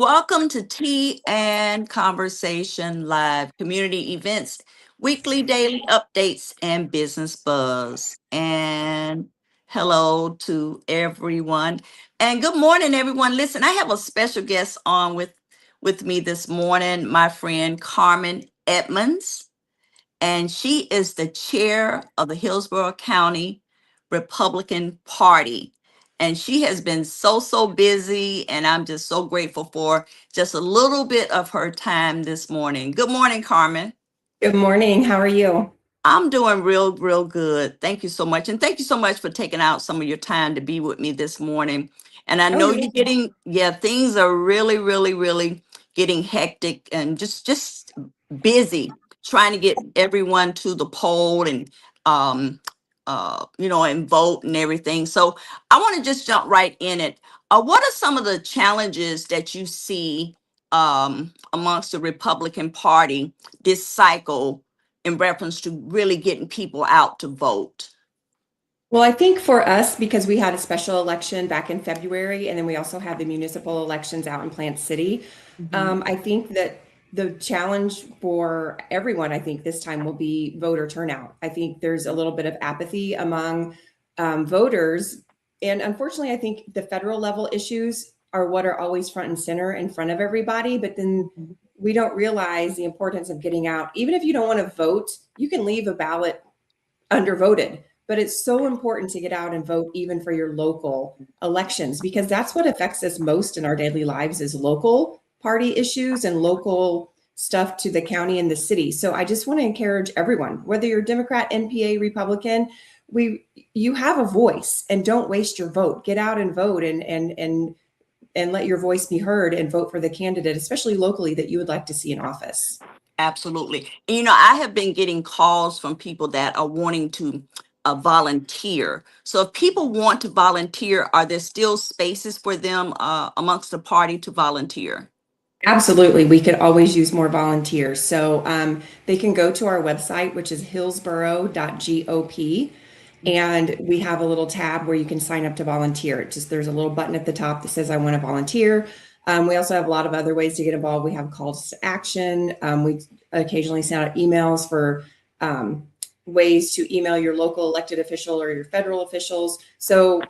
Welcome to Tea and Conversation Live community events, weekly daily updates, and business buzz. And hello to everyone. And good morning, everyone. Listen, I have a special guest on with me this morning, my friend Carmen Edmonds, and she is the chair of the Hillsborough County Republican Party. And she has been so busy, and I'm just so grateful for just a little bit of her time this morning. Good morning, Carmen. Good morning. How are you? I'm doing real good. Thank you so much. And thank you so much for taking out some of your time to be with me this morning. And I Oh, know you're you're welcome. getting, yeah, things are really getting hectic and just busy trying to get everyone to the poll and um and vote and everything. So I want to just jump right in it. What are some of the challenges that you see amongst the Republican Party this cycle in reference to really getting people out to vote? Well, I think for us, because we had a special election back in February, and then we also had the municipal elections out in Plant City, Hmm. I think that the challenge for everyone, I think this time will be voter turnout. I think there's a little bit of apathy among voters. And unfortunately, I think the federal level issues are what are always front and center in front of everybody. But then we don't realize the importance of getting out. Even if you don't want to vote, you can leave a ballot undervoted. But it's so important to get out and vote even for your local elections, because that's what affects us most in our daily lives is local party issues and local stuff to the county and the city. So I just want to encourage everyone, whether you're Democrat, NPA, Republican, you have a voice, and don't waste your vote. Get out and vote, and let your voice be heard, and vote for the candidate, especially locally, that you would like to see in office. Absolutely. And, I have been getting calls from people that are wanting to volunteer. So if people want to volunteer, are there still spaces for them amongst the party to volunteer? Absolutely. We could always use more volunteers. So they can go to our website, which is hillsborough.gop. And we have a little tab where you can sign up to volunteer. There's a little button at the top that says, I want to volunteer. We also have a lot of other ways to get involved. We have calls to action. We occasionally send out emails for ways to email your local elected official or your federal officials. So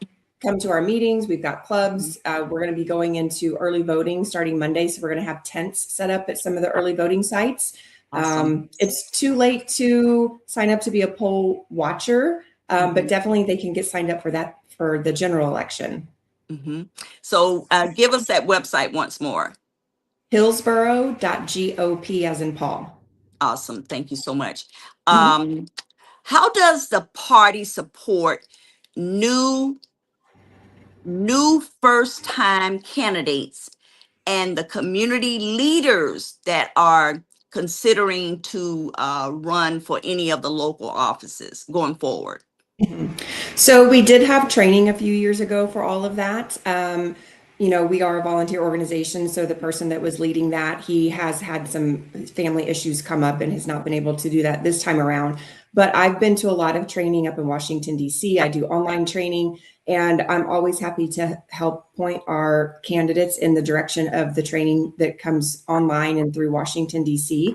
come to our meetings. We've got clubs. We're going to be going into early voting starting Monday. So we're going to have tents set up at some of the early voting sites. Awesome. It's too late to sign up to be a poll watcher, but definitely they can get signed up for that for the general election. Hmm. So give us that website once more. Hillsborough.gop as in Paul. Awesome. Thank you so much. Mhm. Um, how does the party support new first time candidates and the community leaders that are considering to run for any of the local offices going forward? Mhm. So we did have training a few years ago for all of that. We are a volunteer organization, so the person that was leading that, he has had some family issues come up and has not been able to do that this time around. But I've been to a lot of training up in Washington, D.C. I do online training, and I'm always happy to help point our candidates in the direction of the training that comes online and through Washington, D.C.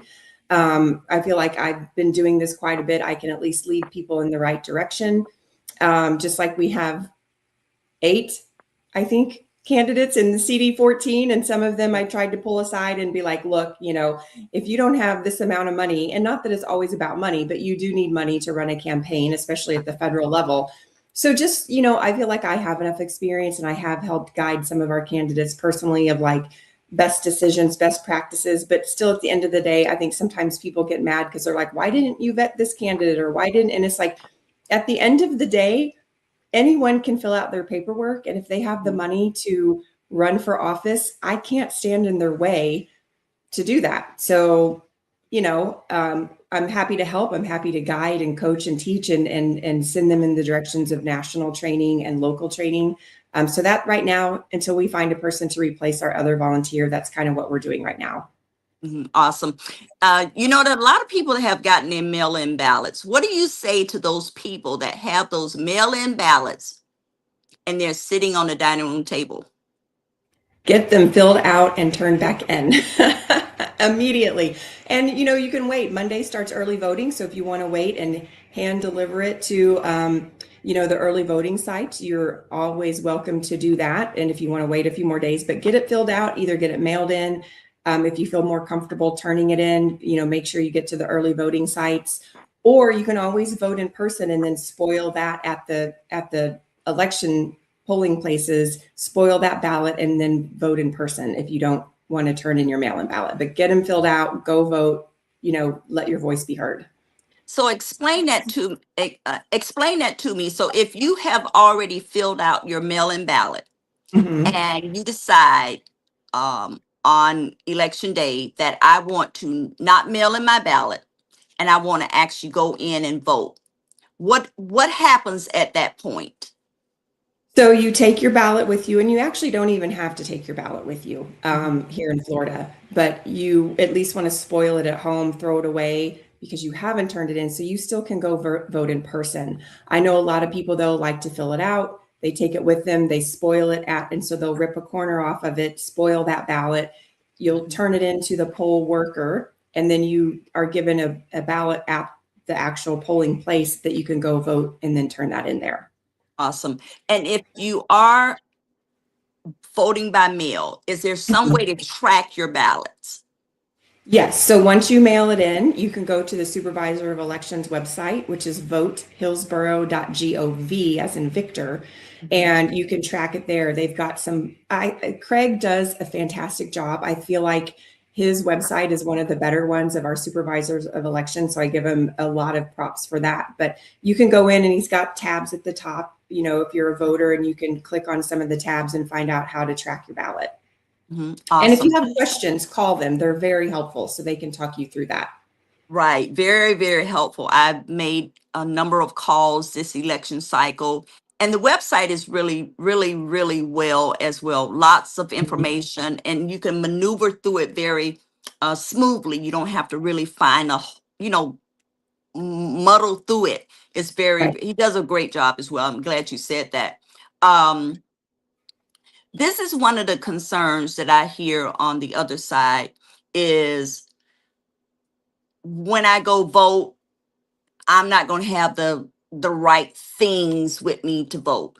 I feel like I've been doing this quite a bit. I can at least lead people in the right direction. Just like we have 8, I think, candidates in the CD14, and some of them I tried to pull aside and be like, look, if you don't have this amount of money, and not that it's always about money, but you do need money to run a campaign, especially at the federal level. So just, I feel like I have enough experience, and I have helped guide some of our candidates personally of like best decisions, best practices. But still, at the end of the day, I think sometimes people get mad because they're like, why didn't you vet this candidate, or why didn't, and it's like, at the end of the day, anyone can fill out their paperwork. And if they have the money to run for office, I can't stand in their way to do that. So, I'm happy to help. I'm happy to guide and coach and teach, and send them in the directions of national training and local training. So that right now, until we find a person to replace our other volunteer, that's kind of what we're doing right now. Awesome. That a lot of people have gotten their mail-in ballots. What do you say to those people that have those mail-in ballots and they're sitting on the dining room table? Get them filled out and turned back in immediately. And you can wait. Monday starts early voting, so if you want to wait and hand deliver it to the early voting sites, you're always welcome to do that. And if you want to wait a few more days, but get it filled out, either get it mailed in. If you feel more comfortable turning it in, make sure you get to the early voting sites, or you can always vote in person and then spoil that at the election polling places, spoil that ballot and then vote in person if you don't want to turn in your mail-in ballot. But get them filled out, go vote, let your voice be heard. So explain that to me. So if you have already filled out your mail-in ballot and you decide on election day that I want to not mail in my ballot and I want to actually go in and vote, what happens at that point? So you take your ballot with you, and you actually don't even have to take your ballot with you here in Florida, but you at least want to spoil it at home, throw it away because you haven't turned it in, so you still can go vote in person. I know a lot of people, though, like to fill it out. They take it with them, they spoil it and so they'll rip a corner off of it, spoil that ballot. You'll turn it into the poll worker, and then you are given a ballot at the actual polling place that you can go vote and then turn that in there. Awesome. And if you are voting by mail, is there some way to track your ballots? Yes. So once you mail it in, you can go to the Supervisor of Elections website, which is votehillsborough.gov as in Victor, and you can track it there. They've got Craig does a fantastic job. I feel like his website is one of the better ones of our supervisors of elections. So I give him a lot of props for that. But you can go in and he's got tabs at the top, if you're a voter, and you can click on some of the tabs and find out how to track your ballot. Awesome. And if you have questions, call them. They're very helpful, so they can talk you through that. Right. Very, very helpful. I've made a number of calls this election cycle, and the website is really, really, really well as well. Lots of information, and you can maneuver through it very smoothly. You don't have to really find muddle through it. It's he does a great job as well. I'm glad you said that. This is one of the concerns that I hear on the other side is when I go vote, I'm not going to have the right things with me to vote.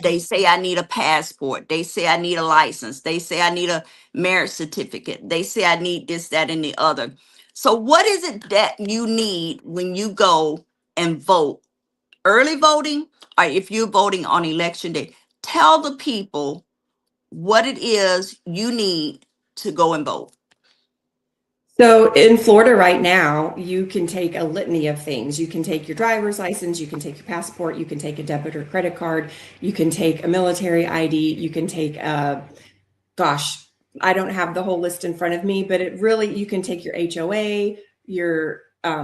They say I need a passport. They say I need a license. They say I need a marriage certificate. They say I need this, that, and the other. So what is it that you need when you go and vote? Early voting, or if you're voting on election day, tell the people what it is you need to go and vote. So in Florida right now, you can take a litany of things. You can take your driver's license, you can take your passport, you can take a debit or credit card, you can take a military ID, you can take gosh, I don't have the whole list in front of me, but you can take your HOA, your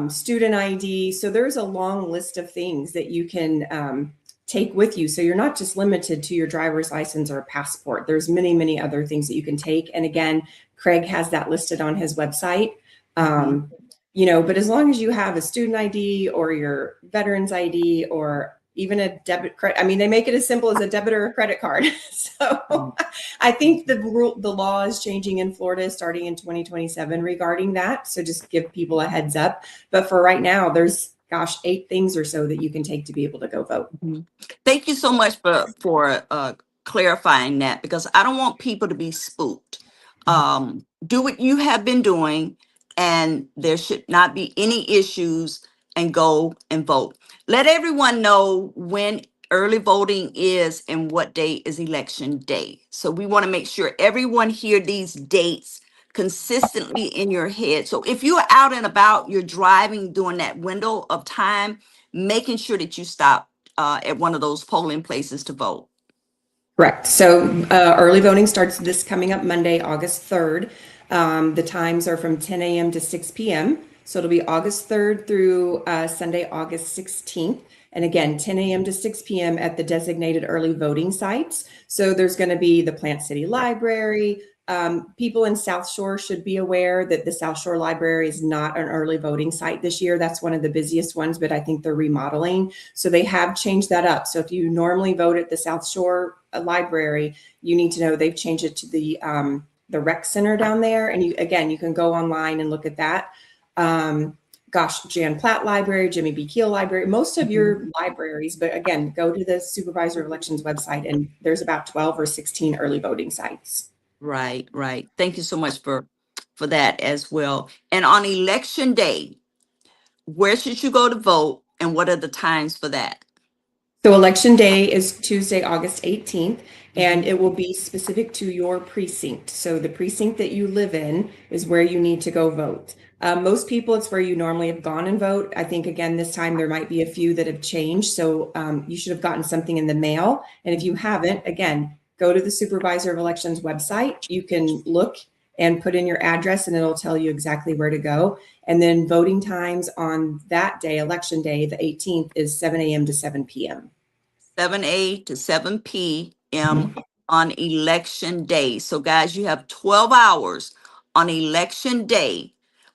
student ID. So there's a long list of things that you can take with you. So you're not just limited to your driver's license or passport. There's many, many other things that you can take. And again, Craig has that listed on his website. But as long as you have a student ID or your veteran's ID or even a debit credit, they make it as simple as a debit or a credit card. So I think the law is changing in Florida starting in 2027 regarding that. So just give people a heads up. But for right now, there's 8 things or so that you can take to be able to go vote. Thank you so much for clarifying that, because I don't want people to be spooked. Do what you have been doing, and there should not be any issues, and go and vote. Let everyone know when early voting is and what day is election day. So we want to make sure everyone hear these dates consistently in your head. So if you're out and about, you're driving during that window of time, making sure that you stop at one of those polling places to vote. Correct. So early voting starts this coming up Monday, August 3rd. The times are from 10 a.m. to 6 p.m. So it'll be August 3rd through Sunday, August 16th. And again, 10 a.m. to 6 p.m. at the designated early voting sites. So there's going to be the Plant City Library, People in South Shore should be aware that the South Shore Library is not an early voting site this year. That's one of the busiest ones, but I think they're remodeling. So they have changed that up. So if you normally vote at the South Shore Library, you need to know they've changed it to the rec center down there. And you can go online and look at that. Jan Platt Library, Jimmy B. Keel Library, most of your libraries, but again, go to the Supervisor of Elections website and there's about 12 or 16 early voting sites. Right, right. Thank you so much for that as well. And on election day, where should you go to vote and what are the times for that? So election day is Tuesday, August 18th, and it will be specific to your precinct. So the precinct that you live in is where you need to go vote. Most people, it's where you normally have gone and vote. I think, again, this time there might be a few that have changed. So you should have gotten something in the mail. And if you haven't, again, go to the Supervisor of Elections website. You can look and put in your address and it'll tell you exactly where to go. And then voting times on that day, election day, the 18th, is 7 a.m. to 7 p.m. 7 a to 7 p.m. on election day. So guys, you have 12 hours on election day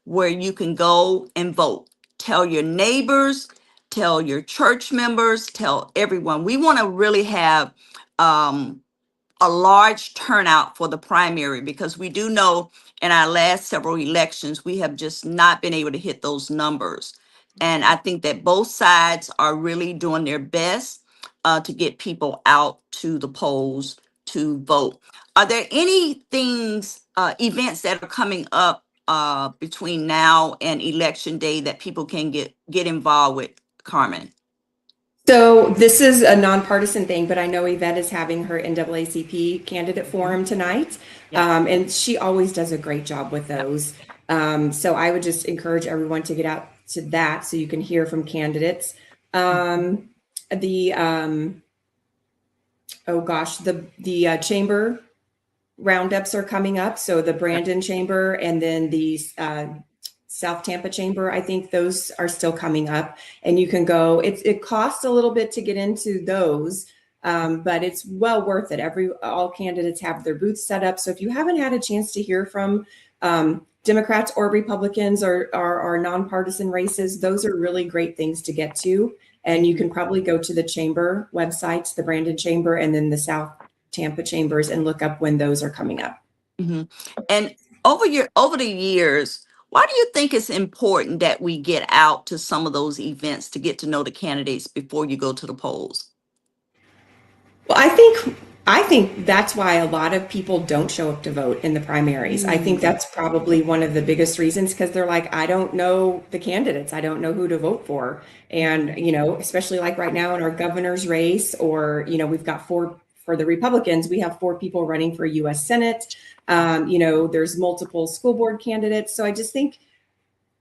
where you can go and vote. Tell your neighbors, tell your church members, tell everyone. We want to really have a large turnout for the primary because we do know in our last several elections, we have just not been able to hit those numbers. And I think that both sides are really doing their best to get people out to the polls to vote. Are there any things, events that are coming up between now and election day that people can get involved with, Carmen? So this is a nonpartisan thing, but I know Yvette is having her NAACP candidate forum tonight. And she always does a great job with those. So I would just encourage everyone to get out to that so you can hear from candidates. The chamber roundups are coming up. So the Brandon Chamber and then the South Tampa Chamber, I think those are still coming up and you can go. It costs a little bit to get into those, but it's well worth it. All candidates have their booths set up. So if you haven't had a chance to hear from Democrats or Republicans or nonpartisan races, those are really great things to get to. And you can probably go to the chamber websites, the Brandon Chamber and then the South Tampa Chambers and look up when those are coming up. And over the years, why do you think it's important that we get out to some of those events to get to know the candidates before you go to the polls? Well, I think that's why a lot of people don't show up to vote in the primaries. I think that's probably one of the biggest reasons because they're like, I don't know the candidates. I don't know who to vote for. And, especially like right now in our governor's race or, we've got for the Republicans, we have 4 people running for U.S. Senate. There's multiple school board candidates. So I just think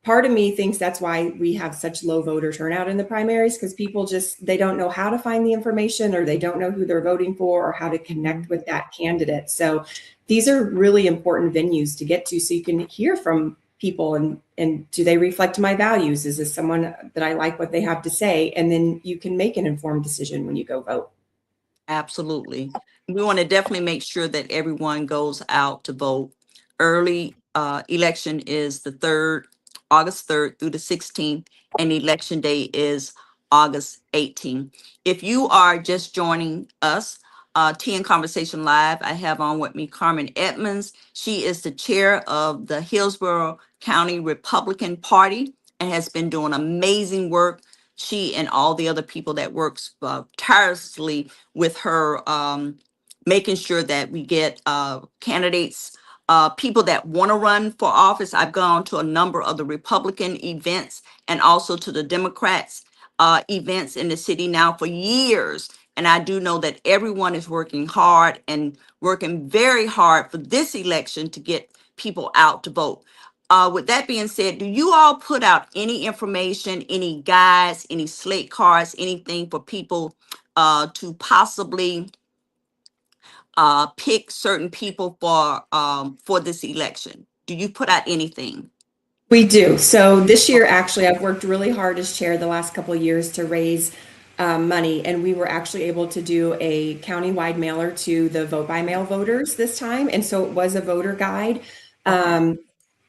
part of me thinks that's why we have such low voter turnout in the primaries because people they don't know how to find the information or they don't know who they're voting for or how to connect with that candidate. So these are really important venues to get to so you can hear from people and do they reflect my values? Is this someone that I like what they have to say? And then you can make an informed decision when you go vote. Absolutely. We want to definitely make sure that everyone goes out to vote. Early election is August 3rd through the 16th, and election day is August 18th. If you are just joining us, Tea and Conversation Live, I have on with me Carmen Edmonds. She is the chair of the Hillsborough County Republican Party and has been doing amazing work. She and all the other people that works tirelessly with her, making sure that we get candidates, people that want to run for office. I've gone to a number of the Republican events and also to the Democrats events in the city now for years. And I do know that everyone is working hard and working very hard for this election to get people out to vote. With that being said, do you all put out any information, any guides, any slate cards, anything for people to possibly pick certain people for this election? Do you put out anything? We do. So this year, actually, I've worked really hard as chair the last couple of years to raise money, and we were actually able to do a countywide mailer to the vote by mail voters this time, and so it was a voter guide. Okay.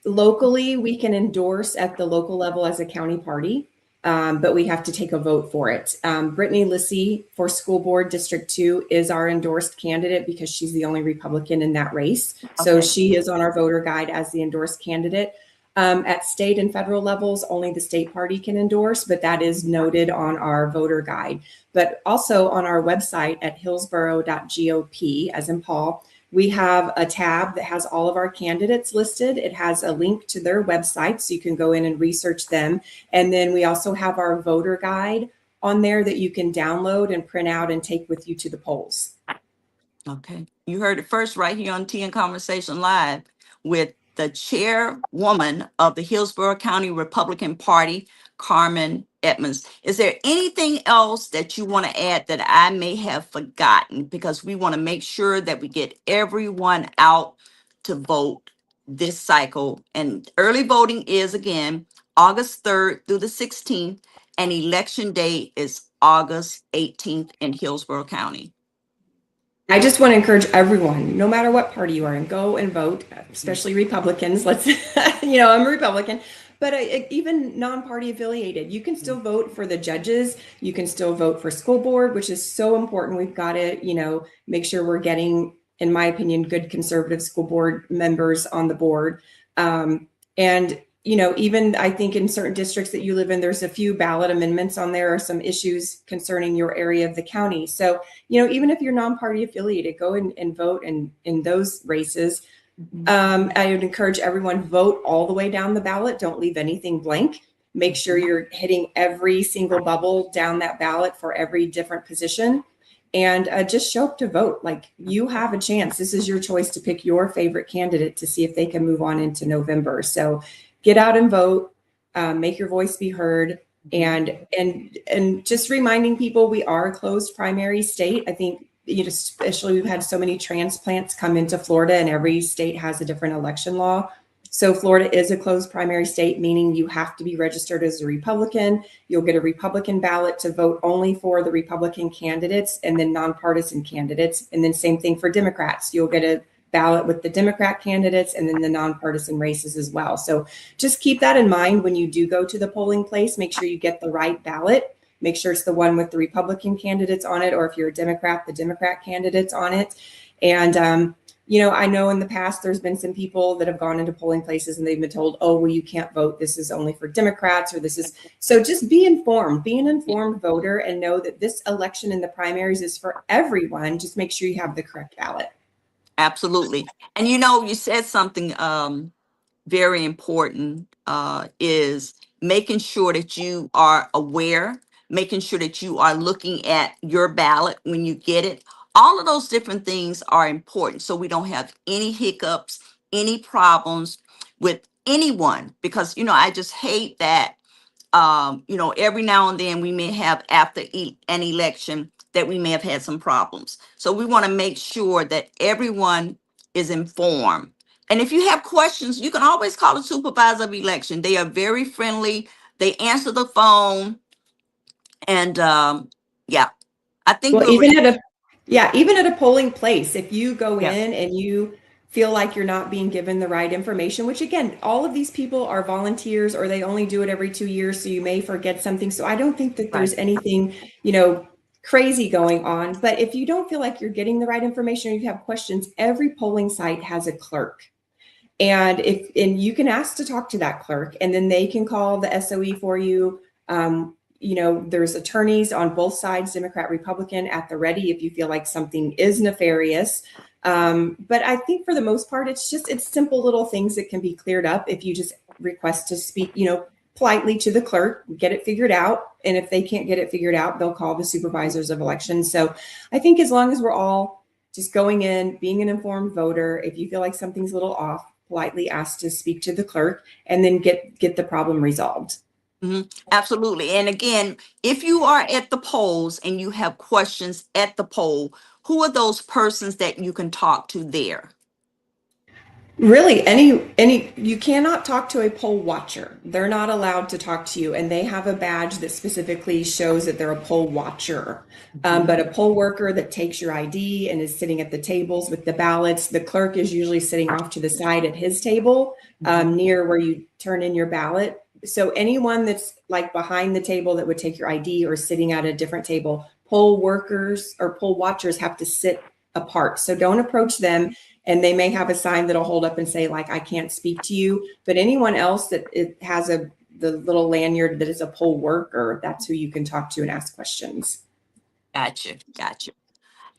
Locally, we can endorse at the local level as a county party, but we have to take a vote for it. Brittany Lissy for School Board District 2 is our endorsed candidate because she's the only Republican in that race. So Okay. she is on our voter guide as the endorsed candidate. At state and federal levels, only the state party can endorse, but that is noted on our voter guide. But also on our website at hillsborough.gop, as in Paul, we have a tab that has all of our candidates listed. It has a link to their website, so you can go in and research them. And then we also have our voter guide on there that you can download and print out and take with you to the polls. Okay. You heard it first right here on Tea and Conversation Live with the chairwoman of the Hillsborough County Republican Party, Carmen Edmonds. Is there anything else that you want to add that I may have forgotten? Because we want to make sure that we get everyone out to vote this cycle. And early voting is again August 3rd through the 16th, and election day is August 18th in Hillsborough County. I just want to encourage everyone, no matter what party you are in, go and vote, especially Republicans. Let's, I'm a Republican, but even non-party affiliated, you can still vote for the judges. You can still vote for school board, which is so important. We've got to, make sure we're getting, in my opinion, good conservative school board members on the board. And even I think in certain districts that you live in, there's a few ballot amendments on there or some issues concerning your area of the county. So, even if you're non-party affiliated, go and vote in those races. I would encourage everyone, vote all the way down the ballot. Don't leave anything blank. Make sure you're hitting every single bubble down that ballot for every different position. And just show up to vote. Like, you have a chance. This is your choice to pick your favorite candidate to see if they can move on into November. So get out and vote, make your voice be heard, and just reminding people we are a closed primary state. I think, especially we've had so many transplants come into Florida, and every state has a different election law. So Florida is a closed primary state, meaning you have to be registered as a Republican. You'll get a Republican ballot to vote only for the Republican candidates and then nonpartisan candidates. And then same thing for Democrats. You'll get a ballot with the Democrat candidates and then the nonpartisan races as well. So just keep that in mind when you do go to the polling place. Make sure you get the right ballot. Make sure it's the one with the Republican candidates on it, or if you're a Democrat, the Democrat candidates on it. And, I know in the past there's been some people that have gone into polling places and they've been told, oh, well, you can't vote. This is only for Democrats, or this is. So just be informed, be an informed voter, and know that this election in the primaries is for everyone. Just make sure you have the correct ballot. Absolutely. And you said something very important, is making sure that you are aware, making sure that you are looking at your ballot when you get it. All of those different things are important so we don't have any hiccups, any problems with anyone, because I just hate that every now and then we may have after an election that we may have had some problems. So we want to make sure that everyone is informed. And if you have questions, you can always call the supervisor of election. They are very friendly. They answer the phone. And I think Well, we're ready. even at a polling place, if you go Yeah, in and you feel like you're not being given the right information, which again, all of these people are volunteers or they only do it every 2 years, so you may forget something. So I don't think that right. there's anything, crazy going on. But if you don't feel like you're getting the right information or you have questions, every polling site has a clerk. And you can ask to talk to that clerk, and then they can call the SOE for you. There's attorneys on both sides, Democrat, Republican, at the ready if you feel like something is nefarious. But I think for the most part, it's simple little things that can be cleared up if you just request to speak, politely to the clerk, get it figured out. And if they can't get it figured out, they'll call the supervisors of elections. So I think as long as we're all just going in, being an informed voter, if you feel like something's a little off, politely ask to speak to the clerk and then get the problem resolved. Absolutely. And again, if you are at the polls and you have questions at the poll, who are those persons that you can talk to there? Really, you cannot talk to a poll watcher. They're not allowed to talk to you, and they have a badge that specifically shows that they're a poll watcher. But a poll worker that takes your ID and is sitting at the tables with the ballots, the clerk is usually sitting off to the side at his table, near where you turn in your ballot. So anyone that's like behind the table that would take your ID or sitting at a different table, poll workers or poll watchers have to sit apart. So don't approach them. And they may have a sign that'll hold up and say, like, I can't speak to you. But anyone else that it has the little lanyard that is a poll worker, that's who you can talk to and ask questions. Gotcha. Gotcha.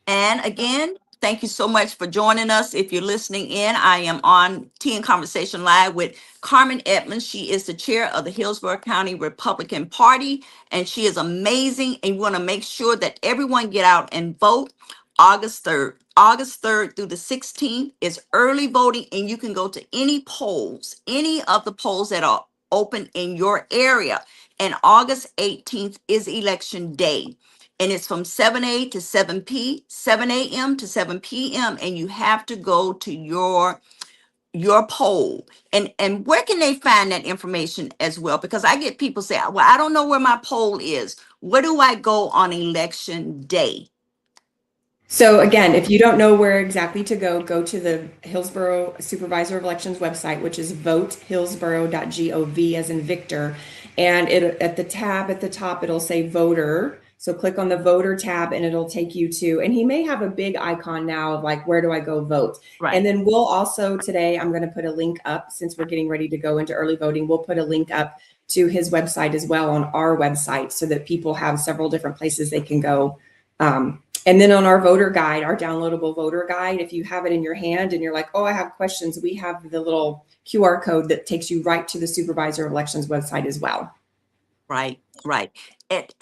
And again, thank you so much for joining us. If you're listening in, I am on Tea and Conversation Live with Carmen Edmonds. She is the chair of the Hillsborough County Republican Party, and she is amazing. And we want to make sure that everyone get out and vote August 3rd. August 3rd through the 16th is early voting, and you can go to any polls, any of the polls that are open in your area. And August 18th is election day. And it's from 7 a.m. to 7 a.m. to 7 p.m. And you have to go to your poll. And where can they find that information as well? Because I get people say, well, I don't know where my poll is. Where do I go on election day? So again, if you don't know where exactly to go to the Hillsborough Supervisor of Elections website, which is votehillsborough.gov as in Victor. And at the tab at the top, it'll say voter. So click on the voter tab and it'll take you to, and he may have a big icon now of like, where do I go vote? Right. And then we'll also today, I'm going to put a link up since we're getting ready to go into early voting. We'll put a link up to his website as well on our website so that people have several different places they can go. And then on our voter guide, our downloadable voter guide, if you have it in your hand and you're like, oh, I have questions, we have the little QR code that takes you right to the Supervisor of Elections website as well. Right, right. It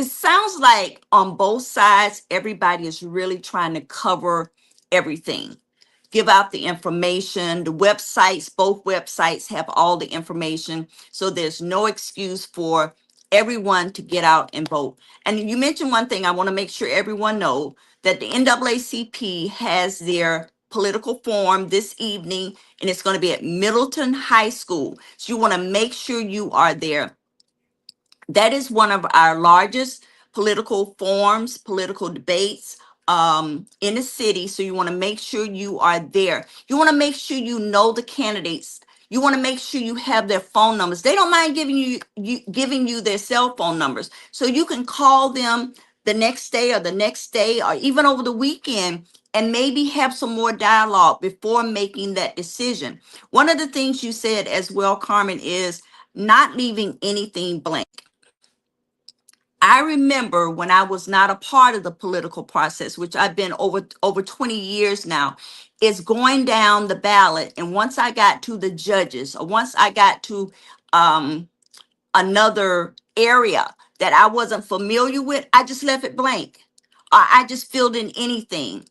sounds like on both sides, everybody is really trying to cover everything, give out the information. The websites, both websites have all the information. So there's no excuse for everyone to get out and vote. And you mentioned one thing I want to make sure everyone know that the NAACP has their political forum this evening, and it's going to be at Middleton High School. So you want to make sure you are there. That is one of our largest political forums, political debates in the city. So you want to make sure you are there. You want to make sure you know the candidates. You want to make sure you have their phone numbers. They don't mind giving you their cell phone numbers, so you can call them the next day or even over the weekend and maybe have some more dialogue before making that decision. One of the things you said as well, Carmen, is not leaving anything blank. I remember when I was not a part of the political process, which I've been over 20 years now, is going down the ballot. And once I got to the judges, or once I got to another area that I wasn't familiar with, I just left it blank. I just filled in anything.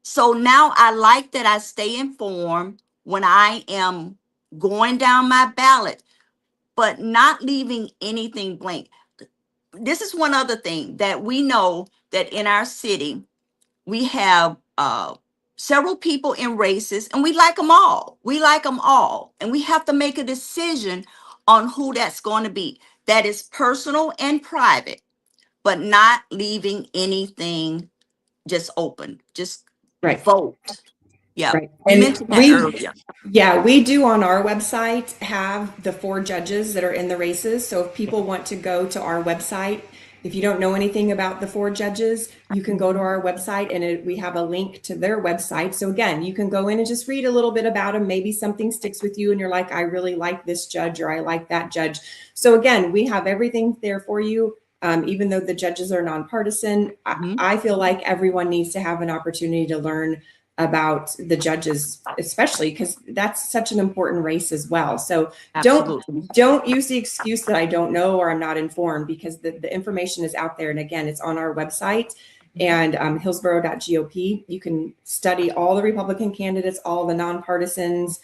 So now I like that I stay informed when I am going down my ballot, but not leaving anything blank. This is one other thing that we know, that in our city, we have several people in races, and we like them all. We like them all. And we have to make a decision on who that's going to be. That is personal and private, but not leaving anything just open. Just Right. vote. Yeah. Right. You And mentioned that earlier. we do on our website have the 4 judges that are in the races. So if people want to go to our website, if you don't know anything about the 4 judges, you can go to our website and we have a link to their website. So again, you can go in and just read a little bit about them. Maybe something sticks with you and you're like, I really like this judge or I like that judge. So again, we have everything there for you. Even though the judges are nonpartisan, I feel like everyone needs to have an opportunity to learn about the judges, especially because that's such an important race as well. So don't use the excuse that I don't know or I'm not informed, because the information is out there. And again, it's on our website and hillsborough.gov. You can study all the Republican candidates, all the nonpartisans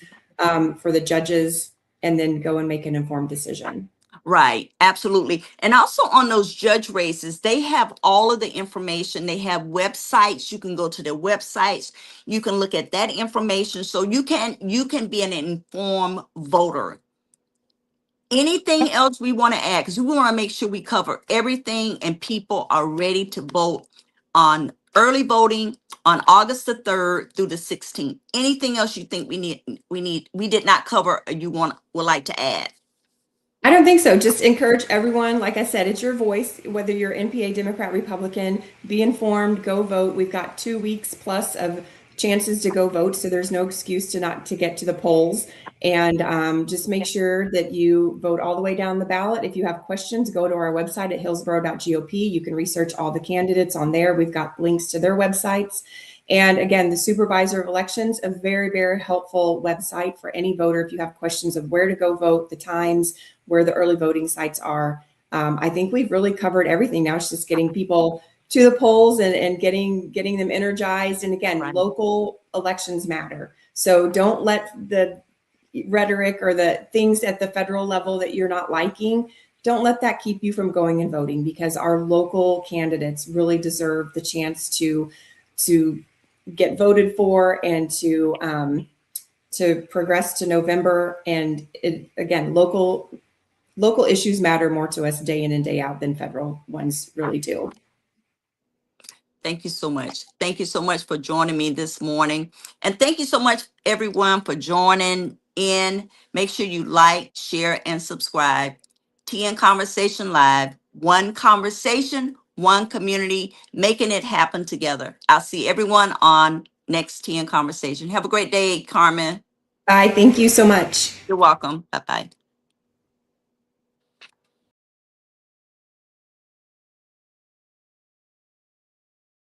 for the judges, and then go and make an informed decision. Right, absolutely. And also on those judge races, they have all of the information. They have websites. You can go to their websites. You can look at that information so you can be an informed voter. Anything else we want to add? Because we want to make sure we cover everything and people are ready to vote on early voting on August the 3rd through the 16th. Anything else you think we did not cover or you would like to add? I don't think so. Just encourage everyone. Like I said, it's your voice, whether you're NPA, Democrat, Republican, be informed, go vote. We've got 2 weeks plus of chances to go vote. So there's no excuse to not to get to the polls. And just make sure that you vote all the way down the ballot. If you have questions, go to our website at hillsborough.gop. You can research all the candidates on there. We've got links to their websites. And again, the Supervisor of Elections, a very, very helpful website for any voter. If you have questions of where to go vote, the times, where the early voting sites are. I think we've really covered everything. Now it's just getting people to the polls and getting them energized. And again, Right. local elections matter. So don't let the rhetoric or the things at the federal level that you're not liking, don't let that keep you from going and voting, because our local candidates really deserve the chance to get voted for and to progress to November. And again, local issues matter more to us day in and day out than federal ones really do. Thank you so much. Thank you so much for joining me this morning. And thank you so much, everyone, for joining in. Make sure you like, share, and subscribe. TN Conversation Live, one conversation, one community, making it happen together. I'll see everyone on next TN Conversation. Have a great day, Carmen. Bye. Thank you so much. You're welcome. Bye-bye.